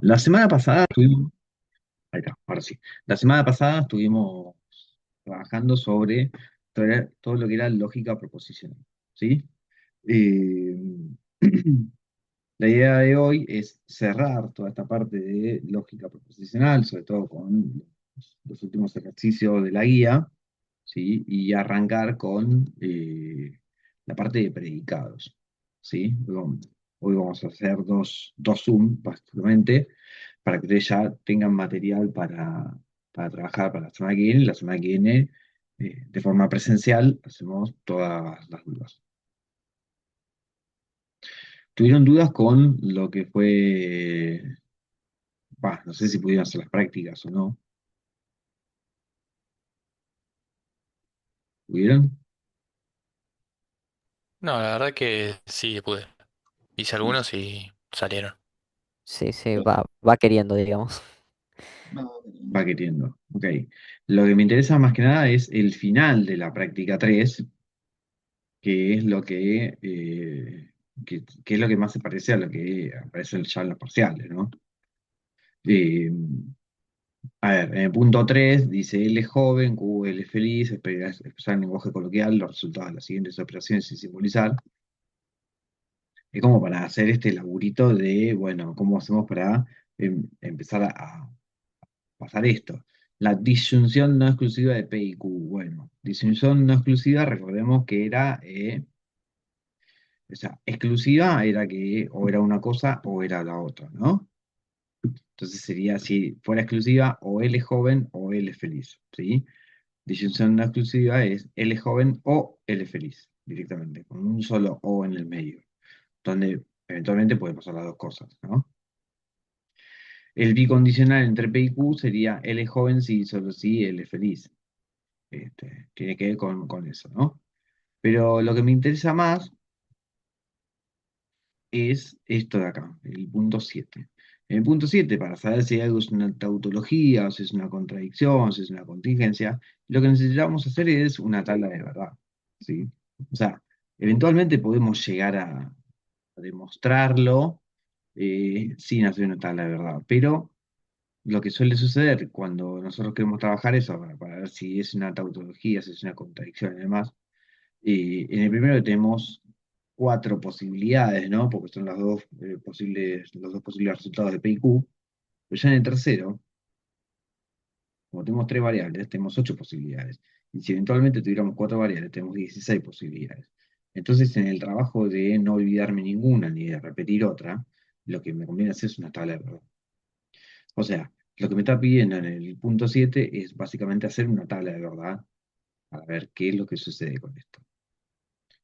La semana pasada estuvimos, ahí está, ahora sí. La semana pasada estuvimos trabajando sobre todo lo que era lógica proposicional, ¿sí? Eh, la idea de hoy es cerrar toda esta parte de lógica proposicional, sobre todo con los últimos ejercicios de la guía, ¿sí? Y arrancar con la parte de predicados, ¿sí? Hoy vamos a hacer dos Zoom, básicamente, para que ustedes ya tengan material para trabajar para la semana que viene. La semana que viene, de forma presencial, hacemos todas las dudas. ¿Tuvieron dudas con lo que fue, no sé si pudieron hacer las prácticas o no? ¿Pudieron? No, la verdad que sí pude. Hice algunos y salieron. Sí, sí, va queriendo, digamos. Va queriendo. Ok. Lo que me interesa más que nada es el final de la práctica 3, que es lo que es lo que más se parece a lo que aparece ya en los parciales, ¿no? Eh, a ver, en el punto 3 dice L es joven, Q L es feliz, expresar en lenguaje coloquial los resultados de las siguientes operaciones sin simbolizar. Es como para hacer este laburito de, bueno, ¿cómo hacemos para empezar a pasar esto? La disyunción no exclusiva de P y Q. Bueno, disyunción no exclusiva, recordemos que era, o sea, exclusiva era que o era una cosa o era la otra, ¿no? Entonces sería, si fuera exclusiva, o él es joven o él es feliz, ¿sí? Disyunción no exclusiva es él es joven o él es feliz, directamente, con un solo o en el medio, donde eventualmente pueden pasar las dos cosas, ¿no? El bicondicional entre P y Q sería él es joven si, solo si él es feliz. Tiene que ver con eso, ¿no? Pero lo que me interesa más es esto de acá, el punto 7. En el punto 7, para saber si algo es una tautología, o si es una contradicción, o si es una contingencia, lo que necesitamos hacer es una tabla de verdad, ¿sí? O sea, eventualmente podemos llegar a demostrarlo sin hacer una tabla de verdad, pero lo que suele suceder cuando nosotros queremos trabajar eso, para ver si es una tautología, si es una contradicción y demás, en el primero tenemos cuatro posibilidades, ¿no? Porque son los dos posibles resultados de P y Q. Pero ya en el tercero, como tenemos tres variables, tenemos ocho posibilidades. Y si eventualmente tuviéramos cuatro variables, tenemos 16 posibilidades. Entonces, en el trabajo de no olvidarme ninguna ni de repetir otra, lo que me conviene hacer es una tabla de verdad. O sea, lo que me está pidiendo en el punto 7 es básicamente hacer una tabla de verdad para ver qué es lo que sucede con esto.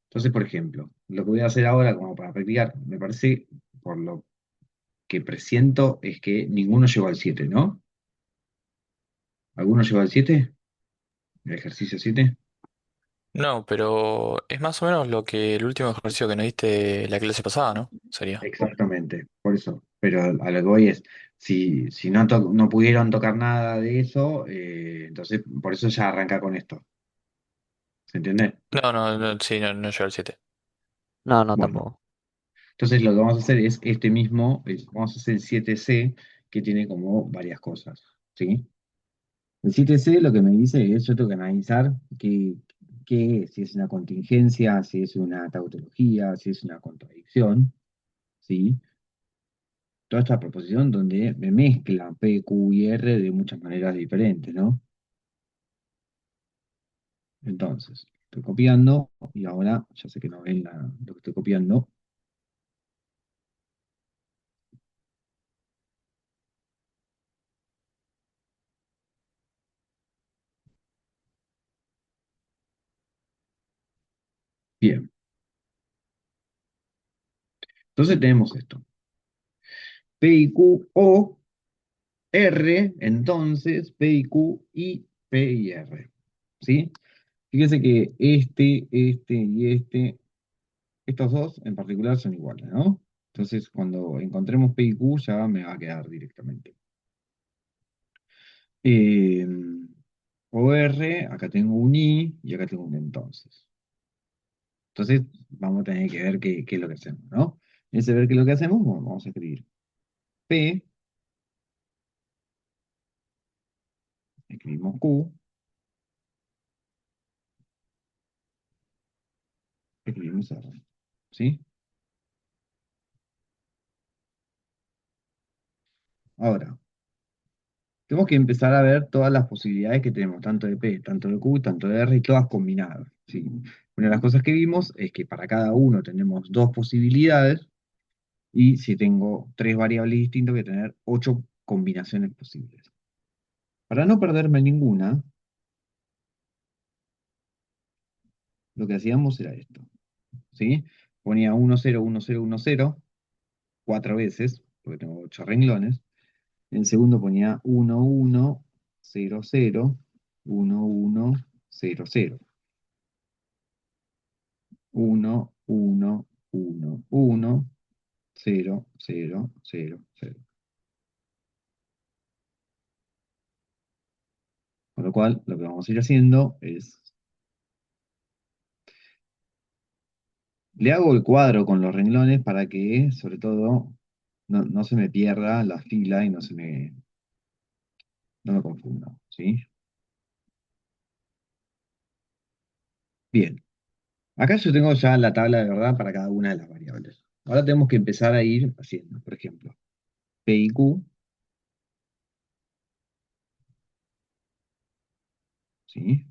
Entonces, por ejemplo, lo que voy a hacer ahora como para practicar, me parece, por lo que presiento, es que ninguno llegó al 7, ¿no? ¿Alguno llegó al 7? ¿El ejercicio 7? No, pero es más o menos lo que el último ejercicio que nos diste la clase pasada, ¿no? Sería. Exactamente, por eso. Pero a lo que voy es, si no, no pudieron tocar nada de eso, entonces por eso ya arranca con esto. ¿Se entiende? No, no, no, sí, no, no llegó al 7. No, no, Bueno, tampoco. entonces lo que vamos a hacer es este mismo, vamos a hacer el 7C, que tiene como varias cosas, ¿sí? El 7C lo que me dice es, yo tengo que analizar si es una contingencia, si es una tautología, si es una contradicción, ¿sí? Toda esta proposición donde me mezcla P, Q y R de muchas maneras diferentes, ¿no? Entonces, estoy copiando y ahora ya sé que no ven lo que estoy copiando. Bien, entonces tenemos esto. P y Q o R, entonces P y Q y P y R, ¿sí? Fíjense que este y estos dos en particular son iguales, ¿no? Entonces, cuando encontremos P y Q ya me va a quedar directamente. Eh, o R, acá tengo un I y acá tengo un entonces. Entonces, vamos a tener que ver qué es lo que hacemos, ¿no? En ese ver qué es lo que hacemos, bueno, vamos a escribir P. escribimos Q, escribimos R. ¿Sí? Ahora, tenemos que empezar a ver todas las posibilidades que tenemos, tanto de P, tanto de Q, tanto de R, y todas combinadas. ¿Sí? Una de las cosas que vimos es que para cada uno tenemos dos posibilidades, y si tengo tres variables distintas, voy a tener 8 combinaciones posibles. Para no perderme ninguna, lo que hacíamos era esto. ¿Sí? Ponía 1, 0, 1, 0, 1, 0, 4 veces, porque tengo 8 renglones. En el segundo ponía 1, 1, 0, 0, 1, 1, 0, 0. 1, 1, 1, 1, 0, 0, 0, 0. Con lo cual, lo que vamos a ir haciendo es, le hago el cuadro con los renglones para que, sobre todo, no se me pierda la fila y no me confunda, ¿sí? Bien, acá yo tengo ya la tabla de verdad para cada una de las variables. Ahora tenemos que empezar a ir haciendo, por ejemplo, P y Q, ¿sí?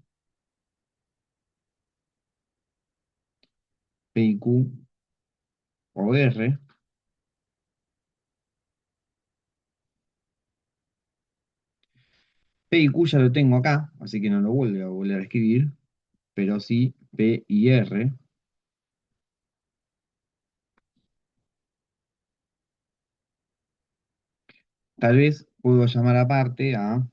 P y Q o R. P y Q ya lo tengo acá, así que no lo vuelvo a volver a escribir, pero sí P y R. Tal vez puedo llamar aparte lo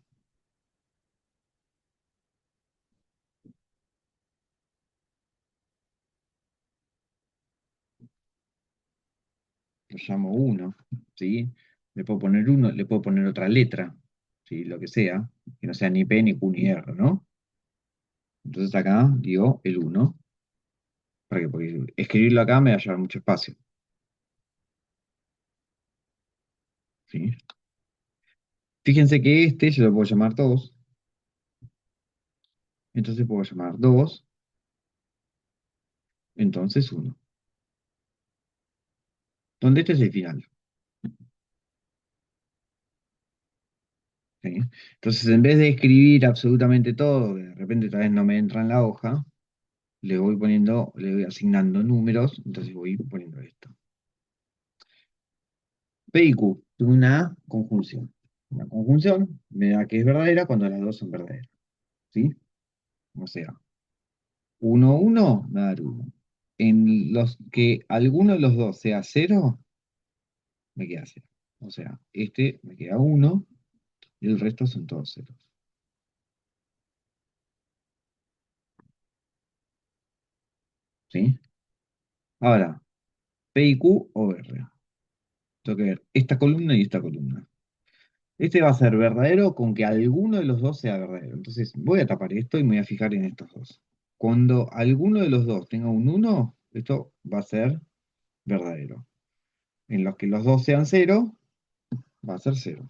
llamo 1, ¿sí? Le puedo poner 1, le puedo poner otra letra, ¿sí? Lo que sea, que no sea ni P, ni Q, ni R, ¿no? Entonces acá digo el 1, porque escribirlo acá me va a llevar mucho espacio, ¿sí? Fíjense que este yo lo puedo llamar 2, entonces puedo llamar 2, entonces 1. Donde este es el final, ¿sí? Entonces, en vez de escribir absolutamente todo, que de repente tal vez no me entra en la hoja, le voy asignando números, entonces voy poniendo esto. P y Q, una conjunción. Una conjunción me da que es verdadera cuando las dos son verdaderas, ¿sí? O sea, 1, 1 me va a dar 1. En los que alguno de los dos sea 0, me queda 0. O sea, este me queda 1 y el resto son todos ceros, ¿sí? Ahora, P y Q o R. Tengo que ver esta columna y esta columna. Este va a ser verdadero con que alguno de los dos sea verdadero. Entonces voy a tapar esto y me voy a fijar en estos dos. Cuando alguno de los dos tenga un 1, esto va a ser verdadero. En los que los dos sean 0, va a ser 0.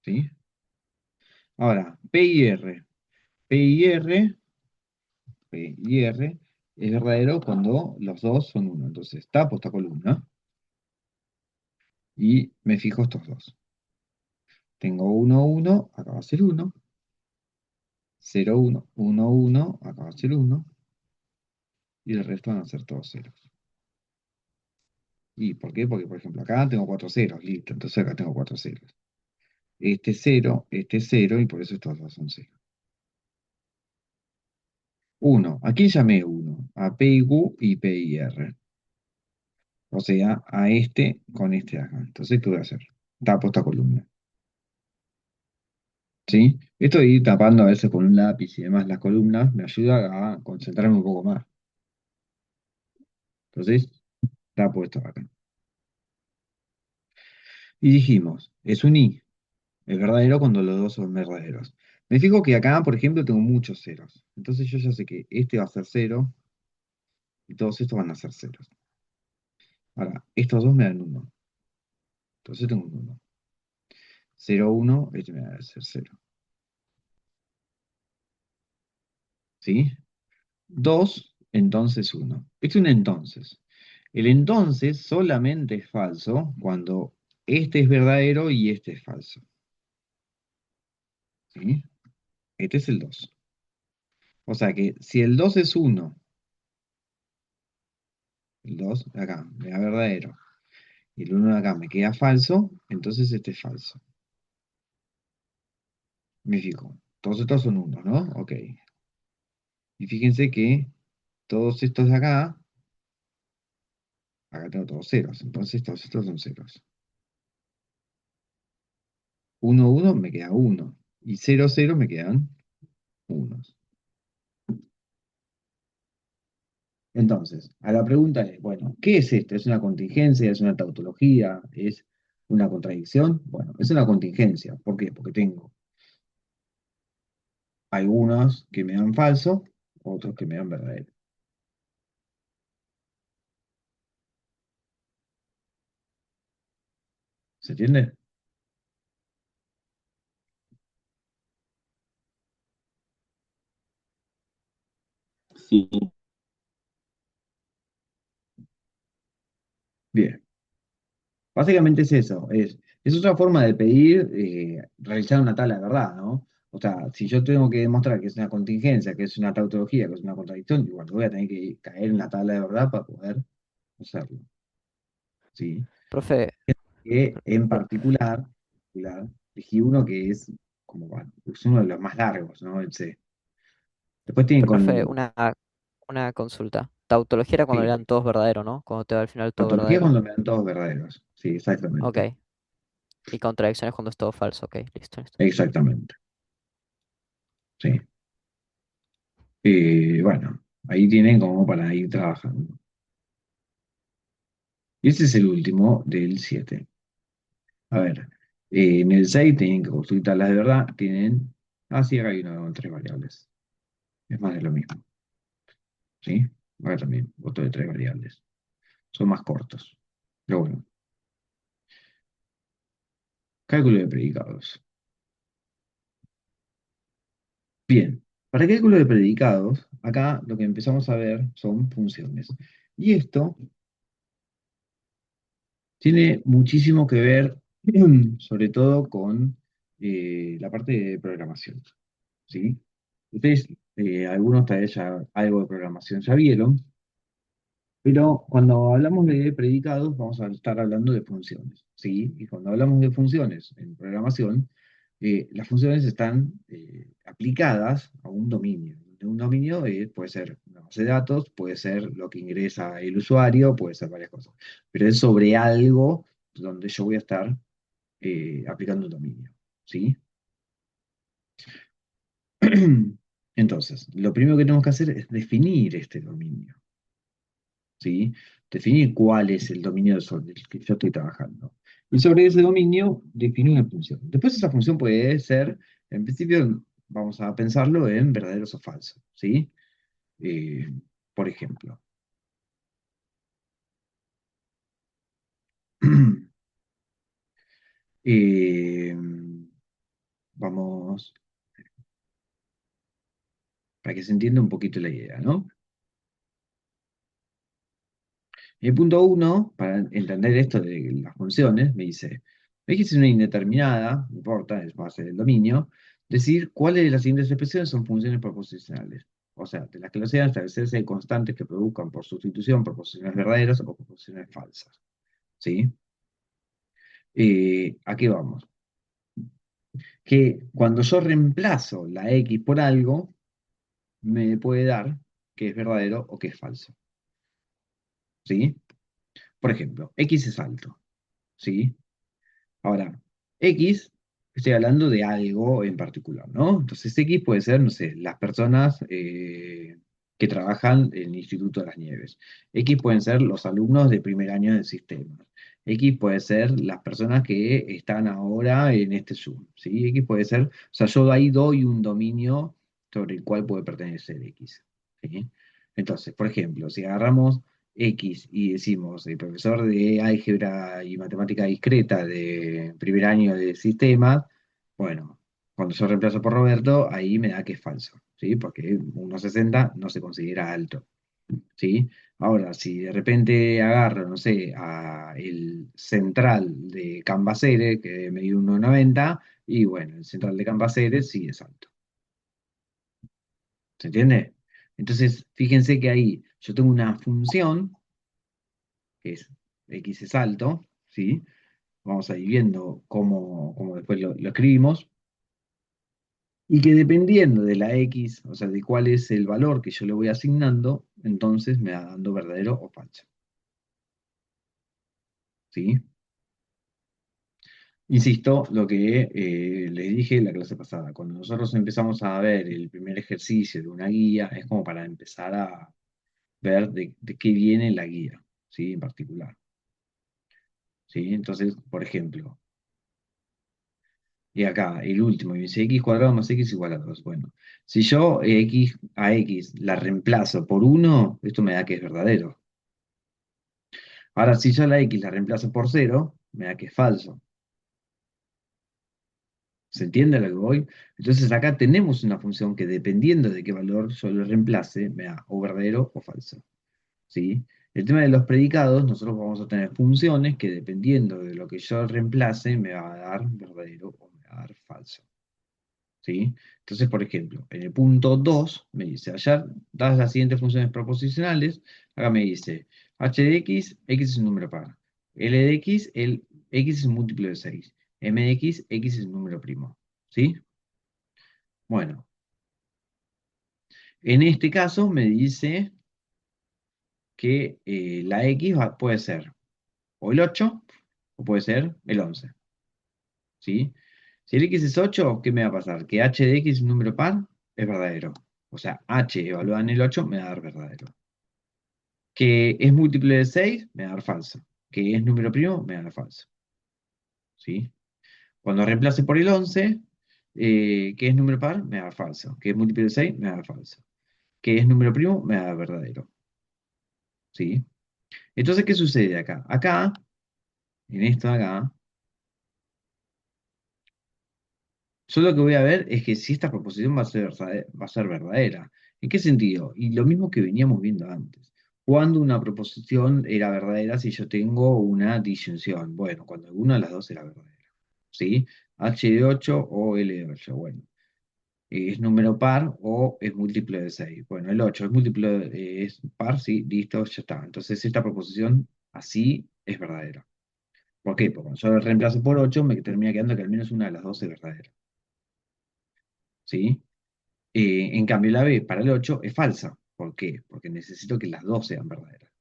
¿Sí? Ahora, P y R. P y R, P y R es verdadero cuando los dos son 1. Entonces tapo esta columna y me fijo estos dos. Tengo 1, 1, acá va a ser 1. 0, 1, 1, 1, acá va a ser 1. Y el resto van a ser todos ceros. ¿Y por qué? Porque, por ejemplo, acá tengo 4 ceros, listo. Entonces acá tengo 4 ceros. Este es 0, y por eso estos dos son 0. 1. ¿A quién llamé 1? A P y Q y P y R. O sea, a este con este de acá. Entonces, ¿qué voy a hacer? Tapo esta columna. ¿Sí? Esto de ir tapando a veces con un lápiz y demás las columnas me ayuda a concentrarme un poco más. Entonces, tapo esto de acá. Y dijimos, es un I. Es verdadero cuando los dos son verdaderos. Me fijo que acá, por ejemplo, tengo muchos ceros. Entonces yo ya sé que este va a ser 0 y todos estos van a ser ceros. Ahora, estos dos me dan 1. Entonces tengo un 1. 0, 1, este me va a ser 0. ¿Sí? 2, entonces 1. Es un entonces. El entonces solamente es falso cuando este es verdadero y este es falso. ¿Sí? Este es el 2. O sea que si el 2 es 1, el 2 de acá me da verdadero, y el 1 de acá me queda falso, entonces este es falso. Me fijo. Todos estos son 1, ¿no? Ok. Y fíjense que todos estos de acá tengo todos ceros, entonces todos estos son ceros. 1, 1 me queda 1. Y 0, 0 me quedan 1. Entonces, a la pregunta es, bueno, ¿qué es esto? ¿Es una contingencia? ¿Es una tautología? ¿Es una contradicción? Bueno, es una contingencia. ¿Por qué? Porque tengo algunos que me dan falso, otros que me dan verdadero. ¿Se entiende? Sí, Bien. Básicamente es eso. Es otra forma de pedir, realizar una tabla de verdad, ¿no? O sea, si yo tengo que demostrar que es una contingencia, que es una tautología, que es una contradicción, igual voy a tener que caer en la tabla de verdad para poder hacerlo. ¿Sí? Profe, Que en pro- particular, elegí uno que es como, bueno, es uno de los más largos, ¿no? El C. Después tienen profe, con, una consulta. Tautología era cuando sí, eran todos verdaderos, ¿no? Cuando te da al final todo tautología verdadero. cuando me dan todos verdaderos. Sí, exactamente. Ok. Y contradicciones cuando es todo falso. Ok, listo, listo. Exactamente. Sí. Bueno, ahí tienen como para ir trabajando. Y ese es el último del 7. A ver, en el 6 tienen que construir tablas de verdad, tienen, sí, acá hay uno con 3 variables. Es más de lo mismo. ¿Sí? Acá también, otro de 3 variables. Son más cortos. Pero bueno, cálculo de predicados. Bien, para cálculo de predicados, acá lo que empezamos a ver son funciones. Y esto tiene muchísimo que ver, sobre todo con la parte de programación. ¿Sí? Ustedes, algunos tal vez ya algo de programación ya vieron, pero cuando hablamos de predicados vamos a estar hablando de funciones, ¿sí? Y cuando hablamos de funciones en programación, las funciones están aplicadas a un dominio. Un dominio puede ser una base de datos, puede ser lo que ingresa el usuario, puede ser varias cosas, pero es sobre algo donde yo voy a estar aplicando un dominio, ¿sí? Entonces, lo primero que tenemos que hacer es definir este dominio, ¿sí? Definir cuál es el dominio sobre el que yo estoy trabajando. Y sobre ese dominio, definir una función. Después esa función puede ser, en principio, vamos a pensarlo en verdaderos o falsos, ¿sí? Eh, por ejemplo, eh, vamos, para que se entienda un poquito la idea, ¿no? El punto uno, para entender esto de las funciones, me dice, ve que es una indeterminada, no importa, es base del dominio, decir cuáles de las siguientes expresiones son funciones proposicionales. O sea, de las que lo sean, establecerse constantes que produzcan por sustitución proposiciones verdaderas o proposiciones falsas. ¿Sí? ¿A qué vamos? Que cuando yo reemplazo la X por algo, me puede dar que es verdadero o que es falso. ¿Sí? Por ejemplo, X es alto. ¿Sí? Ahora, X, estoy hablando de algo en particular, ¿no? Entonces, X puede ser, no sé, las personas que trabajan en el Instituto de las Nieves. X pueden ser los alumnos de primer año del sistema. X puede ser las personas que están ahora en este Zoom, ¿sí? X puede ser, o sea, yo ahí doy un dominio sobre el cual puede pertenecer X, ¿sí? Entonces, por ejemplo, si agarramos X y decimos, el profesor de álgebra y matemática discreta de primer año de sistemas, bueno, cuando yo reemplazo por Roberto, ahí me da que es falso, ¿sí? Porque 1,60 no se considera alto, ¿sí? Ahora, si de repente agarro, no sé, a el central de Cambaceres, que mide 1,90, y bueno, el central de Cambaceres sí es alto. ¿Se entiende? Entonces, fíjense que ahí yo tengo una función, que es x es alto, ¿sí? Vamos a ir viendo cómo después lo escribimos, y que dependiendo de la x, o sea, de cuál es el valor que yo le voy asignando, entonces me va dando verdadero o falso, ¿sí? Insisto, lo que les dije en la clase pasada, cuando nosotros empezamos a ver el primer ejercicio de una guía, es como para empezar a ver de qué viene la guía, ¿sí? En particular, ¿sí? Entonces, por ejemplo, y acá, el último, y dice x cuadrado más x igual a 2. Bueno, si yo x a x la reemplazo por 1, esto me da que es verdadero. Ahora, si yo la x la reemplazo por 0, me da que es falso. ¿Se entiende a lo que voy? Entonces acá tenemos una función que dependiendo de qué valor yo le reemplace, me da o verdadero o falso, ¿sí? El tema de los predicados, nosotros vamos a tener funciones que dependiendo de lo que yo reemplace, me va a dar verdadero o me va a dar falso. ¿Sí? Entonces, por ejemplo, en el punto 2 me dice, hallar dadas las siguientes funciones proposicionales, acá me dice, h de x es un número par, l de x, x es un múltiplo de 6, m de x es un número primo. ¿Sí? Bueno, en este caso me dice que la puede ser o el 8 o puede ser el 11. ¿Sí? Si el x es 8, ¿qué me va a pasar? Que h de x es un número par, es verdadero. O sea, h evaluado en el 8 me va a dar verdadero. Que es múltiple de 6, me va a dar falso. Que es número primo, me va a dar falso. ¿Sí? Cuando reemplace por el 11, que es número par, me va a dar falso. Que es múltiple de 6, me va a dar falso. Que es número primo, me va a dar verdadero. ¿Sí? Entonces, ¿qué sucede acá? Acá, en esto de acá, yo lo que voy a ver es que si esta proposición va a ser verdadera. ¿En qué sentido? Y lo mismo que veníamos viendo antes. Cuando una proposición era verdadera si yo tengo una disyunción. Bueno, cuando alguna de las dos era verdadera. ¿Sí? H de 8 o L de 8. Bueno, es número par o es múltiplo de 6. Bueno, el 8 es múltiplo es par, sí, listo, ya está. Entonces esta proposición así es verdadera. ¿Por qué? Porque cuando yo lo reemplazo por 8 me termina quedando que al menos una de las dos es verdadera. ¿Sí? En cambio, la B para el 8 es falsa. ¿Por qué? Porque necesito que las dos sean verdaderas.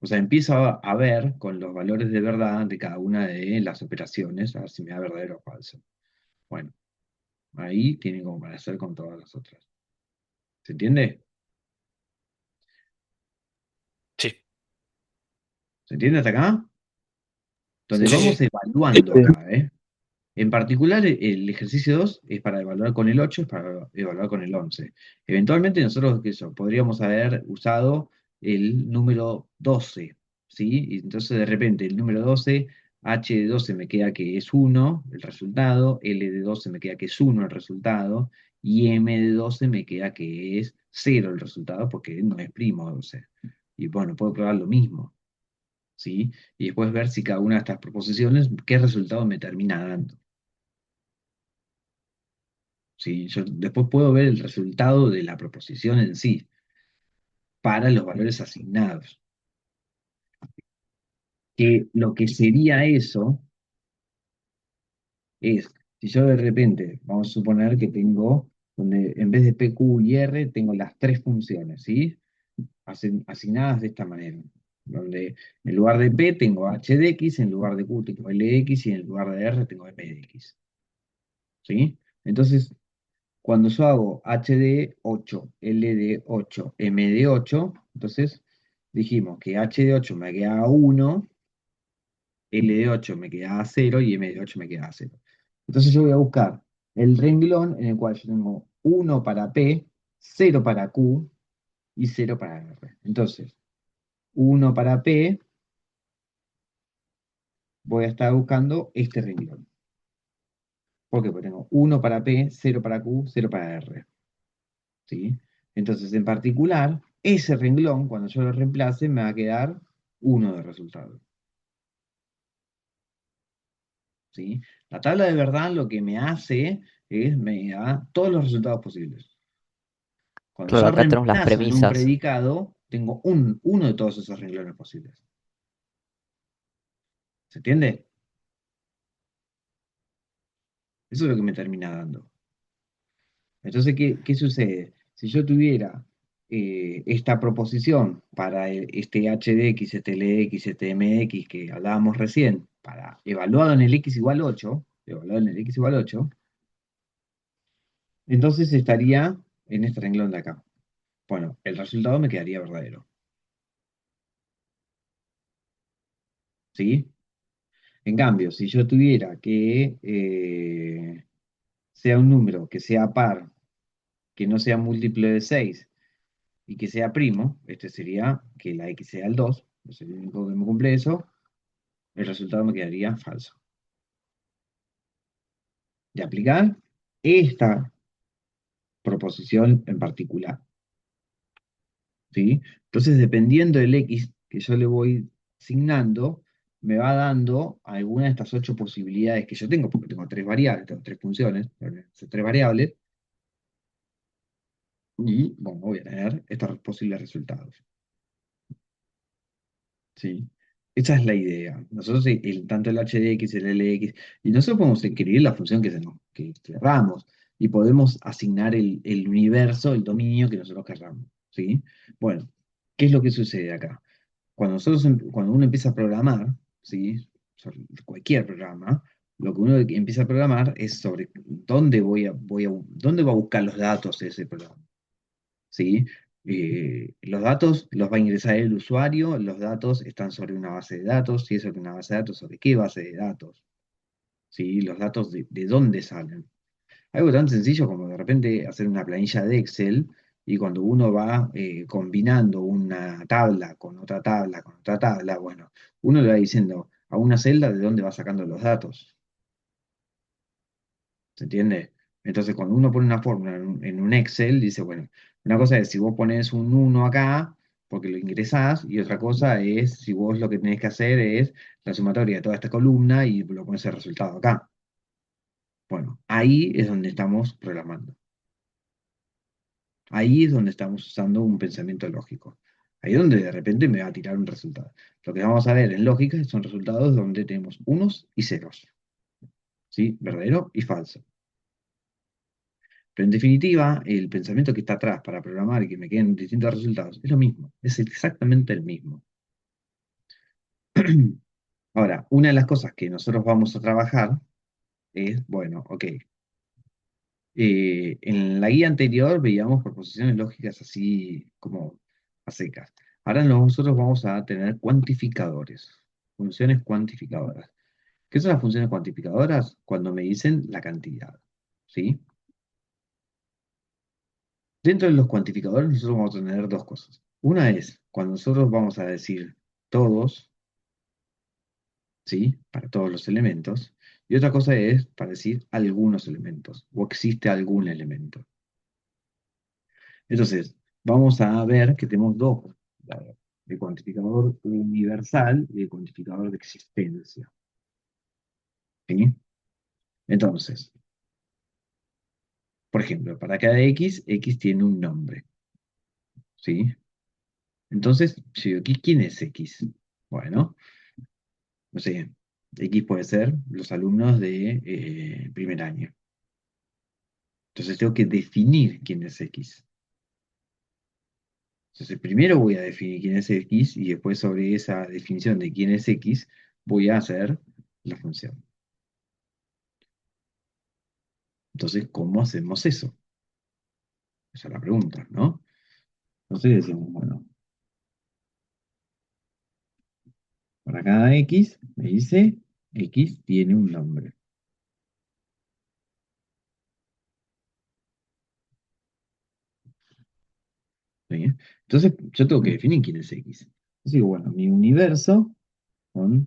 O sea, empiezo a ver con los valores de verdad de cada una de las operaciones, a ver si me da verdadero o falso. Bueno, ahí tiene como para hacer con todas las otras. ¿Se entiende? Sí, ¿Se entiende hasta acá? Sí, Donde sí, sí. vamos sí. evaluando acá, ¿eh? En particular, el ejercicio 2 es para evaluar con el 8, es para evaluar con el 11. Eventualmente nosotros podríamos haber usado el número 12, ¿sí? Y entonces de repente el número 12, h de 12 me queda que es 1 el resultado, l de 12 me queda que es 1 el resultado, y m de 12 me queda que es 0 el resultado porque no es primo 12. Y bueno, puedo probar lo mismo, ¿sí? Y después ver si cada una de estas proposiciones, qué resultado me termina dando. ¿Sí? Yo después puedo ver el resultado de la proposición en sí para los valores asignados. Que lo que sería eso es, si yo de repente, vamos a suponer que tengo, donde en vez de P, Q y R, tengo las tres funciones, ¿sí? Asignadas de esta manera. Donde en lugar de P tengo H de X, en lugar de Q tengo L de X y en lugar de R tengo M de X. ¿Sí? Entonces, cuando yo hago h de 8, l de 8, m de 8, entonces dijimos que h de 8 me queda 1, l de 8 me queda 0 y m de 8 me queda 0. Entonces yo voy a buscar el renglón en el cual yo tengo 1 para P, 0 para Q y 0 para R. Entonces, 1 para P, voy a estar buscando este renglón. ¿Por qué? Porque tengo 1 para P, 0 para Q, 0 para R. ¿Sí? Entonces, en particular, ese renglón, cuando yo lo reemplace, me va a quedar 1 de resultado. ¿Sí? La tabla de verdad lo que me hace es me da todos los resultados posibles. Cuando Claro, yo acá tenemos las reemplazo en un premisas. predicado, tengo uno de todos esos renglones posibles. ¿Se entiende? Eso es lo que me termina dando. Entonces, ¿qué sucede? Si yo tuviera esta proposición para este h de x, este LX, este MX que hablábamos recién, para evaluado en el x igual 8, evaluado en el x igual 8, entonces estaría en este renglón de acá. Bueno, el resultado me quedaría verdadero. ¿Sí? En cambio, si yo tuviera que sea un número que sea par, que no sea múltiplo de 6 y que sea primo, este sería que la x sea el 2, es el único que me cumple eso, el resultado me quedaría falso. De aplicar esta proposición en particular. ¿Sí? Entonces, dependiendo del x que yo le voy asignando, me va dando alguna de estas 8 posibilidades que yo tengo, porque tengo 3 variables, tengo 3 funciones, son 3 variables, y bueno, voy a tener estos posibles resultados. ¿Sí? Esa es la idea. Nosotros, tanto el h de x, el lx, y nosotros podemos escribir la función que querramos, y podemos asignar el universo, el dominio que nosotros querramos. ¿Sí? Bueno, ¿qué es lo que sucede acá? Cuando uno empieza a programar, ¿sí? Sobre cualquier programa, lo que uno empieza a programar es sobre dónde va a buscar los datos de ese programa. ¿Sí? Los datos los va a ingresar el usuario, los datos están sobre una base de datos, si es sobre una base de datos, ¿sobre qué base de datos? ¿Sí? Los datos de dónde salen. Algo tan sencillo como de repente hacer una planilla de Excel y cuando uno va combinando una tabla con otra tabla con otra tabla, bueno, uno le va diciendo a una celda de dónde va sacando los datos. ¿Se entiende? Entonces, cuando uno pone una fórmula en un Excel, dice, bueno, una cosa es si vos pones un 1 acá, porque lo ingresás, y otra cosa es si vos lo que tenés que hacer es la sumatoria de toda esta columna y lo pones el resultado acá. Bueno, ahí es donde estamos programando. Ahí es donde estamos usando un pensamiento lógico. Ahí es donde de repente me va a tirar un resultado. Lo que vamos a ver en lógica son resultados donde tenemos unos y ceros. ¿Sí? Verdadero y falso. Pero en definitiva, el pensamiento que está atrás para programar y que me queden distintos resultados es lo mismo, es exactamente el mismo. Ahora, una de las cosas que nosotros vamos a trabajar es, bueno, ok, en la guía anterior veíamos proposiciones lógicas así como a secas. Ahora nosotros vamos a tener cuantificadores, funciones cuantificadoras. ¿Qué son las funciones cuantificadoras? Cuando me dicen la cantidad, ¿sí? Dentro de los cuantificadores nosotros vamos a tener dos cosas. Una es cuando nosotros vamos a decir todos, ¿sí? Para todos los elementos. Y otra cosa es para decir algunos elementos o existe algún elemento. Entonces, vamos a ver que tenemos dos, el cuantificador universal y el cuantificador de existencia. ¿Sí? Entonces, por ejemplo, para cada x, x tiene un nombre. ¿Sí? Entonces, si digo, ¿quién es x? Bueno, no sé, X puede ser los alumnos de primer año. Entonces tengo que definir quién es X. Entonces primero voy a definir quién es X y después sobre esa definición de quién es X voy a hacer la función. Entonces, ¿cómo hacemos eso? Esa es la pregunta, ¿no? Entonces decimos, bueno, para cada X me dice X tiene un nombre. ¿Sí? Entonces yo tengo que definir quién es X. Así que bueno, mi universo con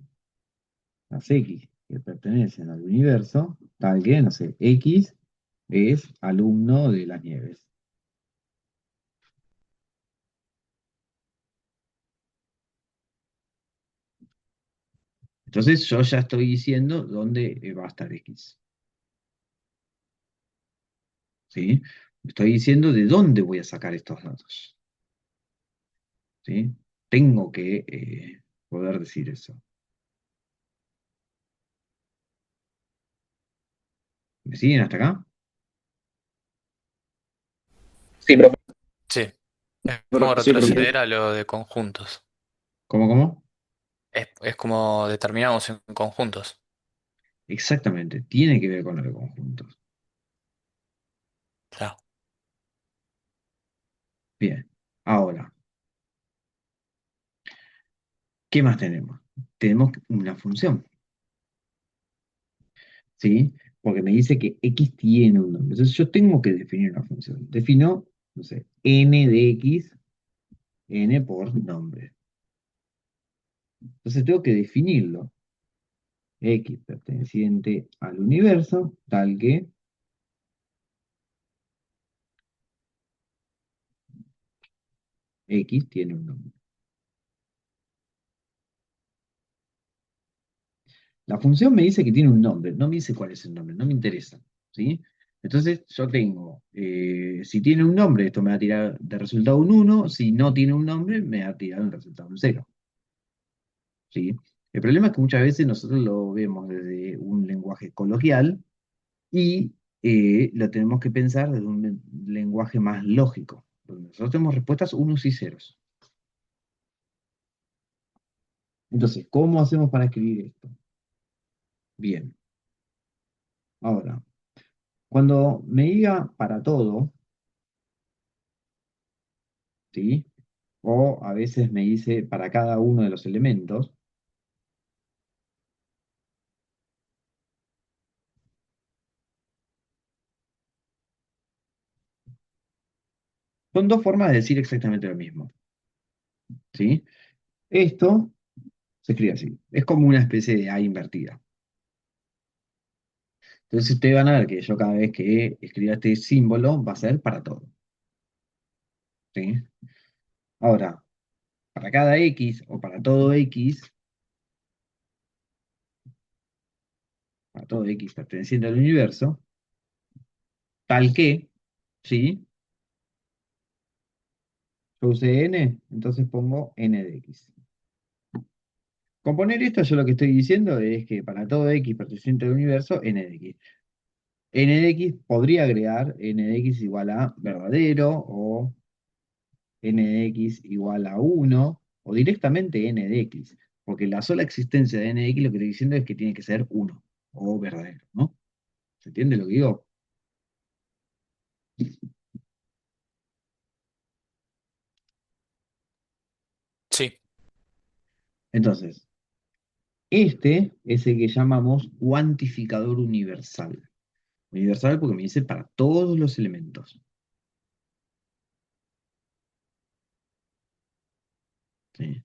las X que pertenecen al universo, tal que, no sé, X es alumno de las Nieves. Entonces yo ya estoy diciendo dónde va a estar X. ¿Sí? Estoy diciendo de dónde voy a sacar estos datos. ¿Sí? Tengo que poder decir eso. ¿Me siguen hasta acá? Sí, profe. Sí, es como Sí, profe. retroceder a lo de conjuntos. ¿Cómo, cómo? Es como determinamos en conjuntos. Exactamente, tiene que ver con lo de conjuntos. Claro. Bien, ahora, ¿qué más tenemos? Tenemos una función, ¿sí? Porque me dice que X tiene un nombre. Entonces yo tengo que definir una función. Defino, no sé, n de X, n por nombre. Entonces tengo que definirlo. X perteneciente al universo, tal que X tiene un nombre. La función me dice que tiene un nombre, no me dice cuál es el nombre, no me interesa, ¿sí? Entonces yo tengo, si tiene un nombre, esto me va a tirar de resultado un uno. Si no tiene un nombre, me va a tirar un resultado un cero, ¿sí? El problema es que muchas veces nosotros lo vemos desde un lenguaje coloquial y lo tenemos que pensar desde un lenguaje más lógico, donde nosotros tenemos respuestas unos y ceros. Entonces, ¿cómo hacemos para escribir esto? Bien, ahora, cuando me diga para todo, ¿sí? O a veces me dice para cada uno de los elementos, son dos formas de decir exactamente lo mismo, ¿sí? Esto se escribe así, es como una especie de A invertida. Entonces ustedes van a ver que yo cada vez que escriba este símbolo va a ser para todo, ¿sí? Ahora, para cada X o para todo X perteneciente al universo, tal que, ¿sí? Yo usé n, entonces pongo n de x. Con poner esto, yo lo que estoy diciendo es que para todo x perteneciente al universo, n de x. N de x podría agregar n de x igual a verdadero, o n de x igual a uno, o directamente n de x. Porque la sola existencia de n de x lo que estoy diciendo es que tiene que ser uno, o verdadero, ¿no? ¿Se entiende lo que digo? Sí, Entonces, este es el que llamamos cuantificador universal. Universal porque me dice para todos los elementos. ¿Sí?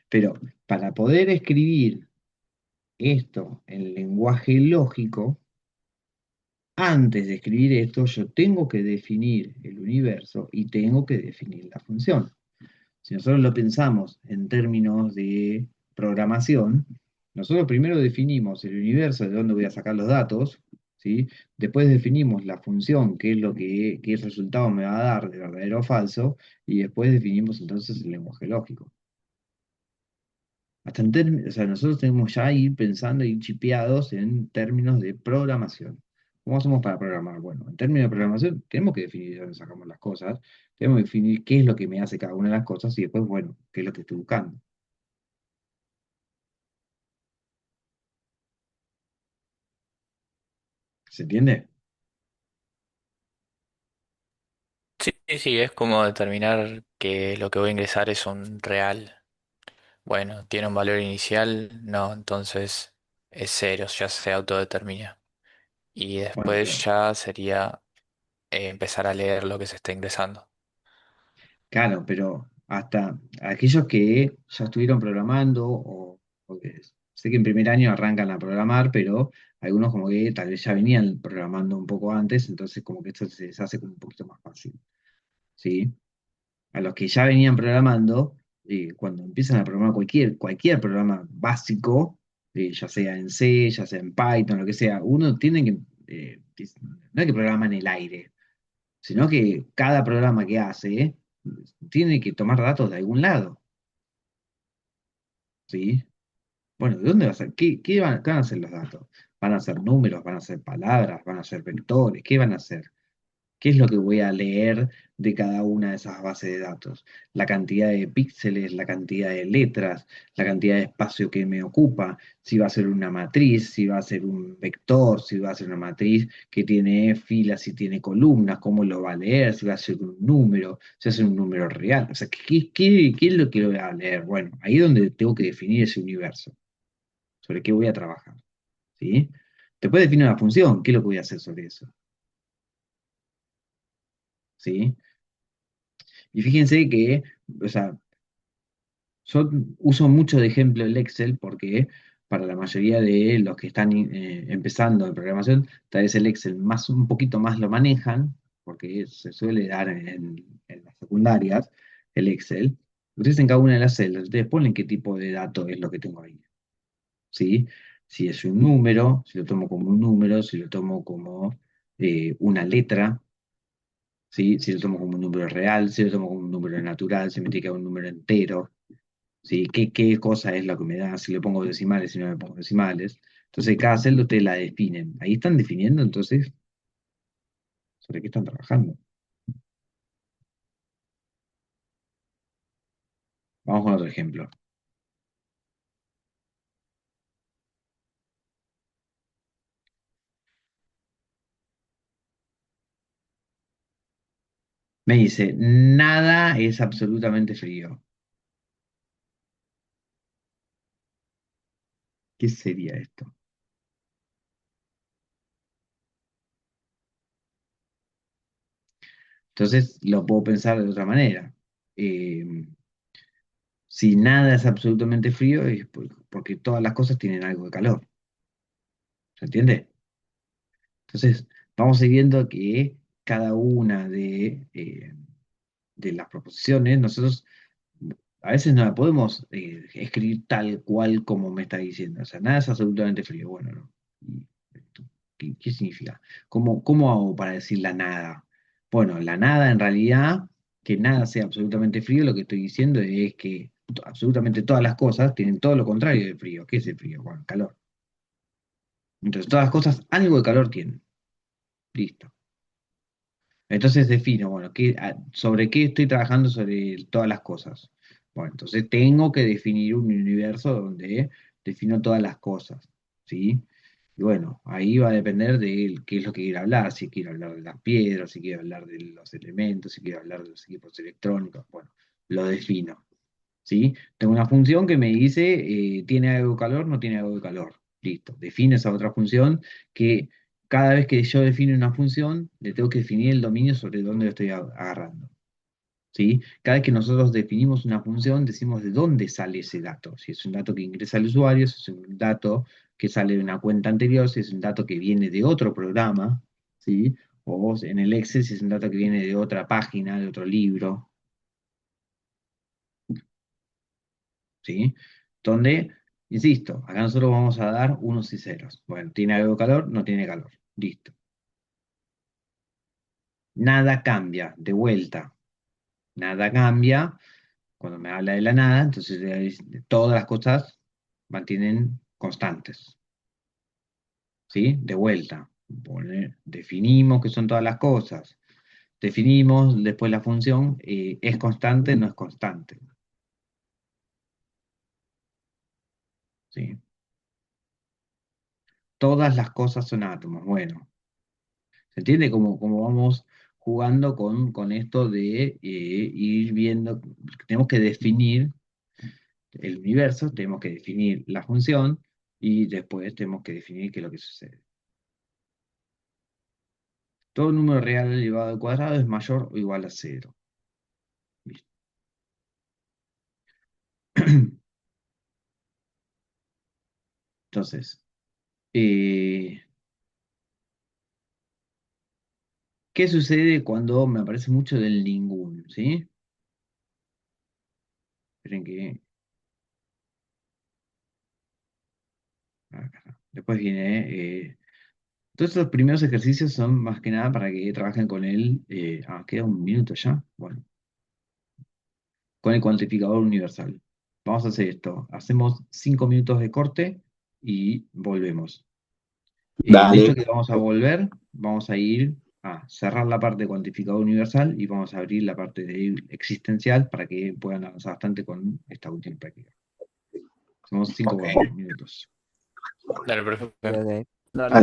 Pero para poder escribir esto en lenguaje lógico, antes de escribir esto, yo tengo que definir el universo y tengo que definir la función. Si nosotros lo pensamos en términos de programación, nosotros primero definimos el universo de dónde voy a sacar los datos, ¿sí? Después definimos la función, qué resultado me va a dar de verdadero o falso, y después definimos entonces el lenguaje lógico. O sea, nosotros tenemos ya ir pensando y chipeados en términos de programación. ¿Cómo hacemos para programar? Bueno, en términos de programación tenemos que definir de dónde sacamos las cosas, tenemos que definir qué es lo que me hace cada una de las cosas y después, bueno, qué es lo que estoy buscando. ¿Se entiende? sí, sí, sí, es como determinar que lo que voy a ingresar es un real. Bueno, tiene un valor inicial, no, entonces es cero, ya se autodetermina. Y Bueno, después ya sería empezar a leer lo que se está ingresando. claro, pero hasta aquellos que ya estuvieron programando o que sé que en primer año arrancan a programar, pero algunos como que tal vez ya venían programando un poco antes, entonces como que esto se les hace como un poquito más fácil, ¿sí? A los que ya venían programando, cuando empiezan a programar cualquier programa básico, ya sea en C, ya sea en Python, lo que sea, uno tiene no es que programa en el aire, sino que cada programa que hace tiene que tomar datos de algún lado, ¿sí? Bueno, ¿de dónde va a ser? ¿Qué van a ser los datos? ¿Van a ser números? ¿Van a ser palabras? ¿Van a ser vectores? ¿Qué van a ser? ¿Qué es lo que voy a leer de cada una de esas bases de datos? La cantidad de píxeles, la cantidad de letras, la cantidad de espacio que me ocupa, si va a ser una matriz, si va a ser un vector, si va a ser una matriz que tiene filas, si tiene columnas, cómo lo va a leer, si va a ser un número, si va a ser un número real. O sea, ¿qué es lo que lo voy a leer? Bueno, ahí es donde tengo que definir ese universo, sobre qué voy a trabajar. ¿Sí? Después defino una función, ¿qué es lo que voy a hacer sobre eso? ¿Sí? Y fíjense que, o sea, yo uso mucho de ejemplo el Excel porque para la mayoría de los que están empezando en programación, tal vez el Excel un poquito más lo manejan, porque se suele dar en las secundarias, el Excel. Ustedes en cada una de las celdas, ustedes ponen qué tipo de dato es lo que tengo ahí. ¿Sí? Si es un número, si lo tomo como un número, si lo tomo como una letra, ¿sí? Si lo tomo como un número real, si lo tomo como un número natural, si me tiene que dar un número entero, ¿sí? ¿Qué cosa es lo que me da? Si le pongo decimales, si no le pongo decimales. Entonces, cada celda ustedes la definen. Ahí están definiendo, entonces, sobre qué están trabajando. Vamos con otro ejemplo. Me dice, nada es absolutamente frío. ¿Qué sería esto? Entonces, lo puedo pensar de otra manera. Eh, si nada es absolutamente frío, es porque todas las cosas tienen algo de calor. ¿Se entiende? Entonces, vamos a ir viendo que cada una de las proposiciones, nosotros a veces no la podemos escribir tal cual como me está diciendo. O sea, nada es absolutamente frío. Bueno, no. ¿Y qué significa? ¿Cómo hago para decir la nada? Bueno, la nada en realidad, que nada sea absolutamente frío, lo que estoy diciendo es que absolutamente todas las cosas tienen todo lo contrario de frío. ¿Qué es el frío? Bueno, calor. Entonces, todas las cosas algo de calor tienen. Listo. Entonces defino, bueno, sobre qué estoy trabajando sobre todas las cosas. Bueno, entonces tengo que definir un universo donde defino todas las cosas, ¿sí? Y bueno, ahí va a depender de qué es lo que quiero hablar, si quiero hablar de las piedras, si quiero hablar de los elementos, si quiero hablar de los equipos electrónicos, bueno, lo defino, ¿sí? Tengo una función que me dice, ¿tiene algo de calor? No tiene algo de calor. Listo, define esa otra función que cada vez que yo defino una función, le tengo que definir el dominio sobre dónde lo estoy agarrando. ¿Sí? Cada vez que nosotros definimos una función, decimos de dónde sale ese dato. Si es un dato que ingresa al usuario, si es un dato que sale de una cuenta anterior, si es un dato que viene de otro programa, ¿sí? O en el Excel, si es un dato que viene de otra página, de otro libro, ¿sí? Donde, insisto, acá nosotros vamos a dar unos y ceros. Bueno, ¿tiene algo de calor? No tiene calor. Listo. Nada cambia, de vuelta. Nada cambia. Cuando me habla de la nada, entonces todas las cosas mantienen constantes. ¿Sí? De vuelta. Definimos qué son todas las cosas. Definimos después la función, es constante, no es constante. ¿Sí? Todas las cosas son átomos. Bueno, ¿se entiende cómo vamos jugando con esto de ir viendo? Tenemos que definir el universo, tenemos que definir la función y después tenemos que definir qué es lo que sucede. Todo número real elevado al cuadrado es mayor o igual a cero. Listo. Entonces, ¿qué sucede cuando me aparece mucho del ningún? ¿Sí? Esperen que... acá está. Después viene... todos estos primeros ejercicios son más que nada para que trabajen con él. Queda un minuto ya. Bueno, con el cuantificador universal. Vamos a hacer esto. Hacemos 5 minutos de corte y volvemos. En esto Dale. que vamos a volver, vamos a ir a cerrar la parte de cuantificador universal y vamos a abrir la parte de existencial para que puedan avanzar bastante con esta última práctica. Hacemos 5 Ok. minutos. Dale, profe. Ok. Dale. Dale.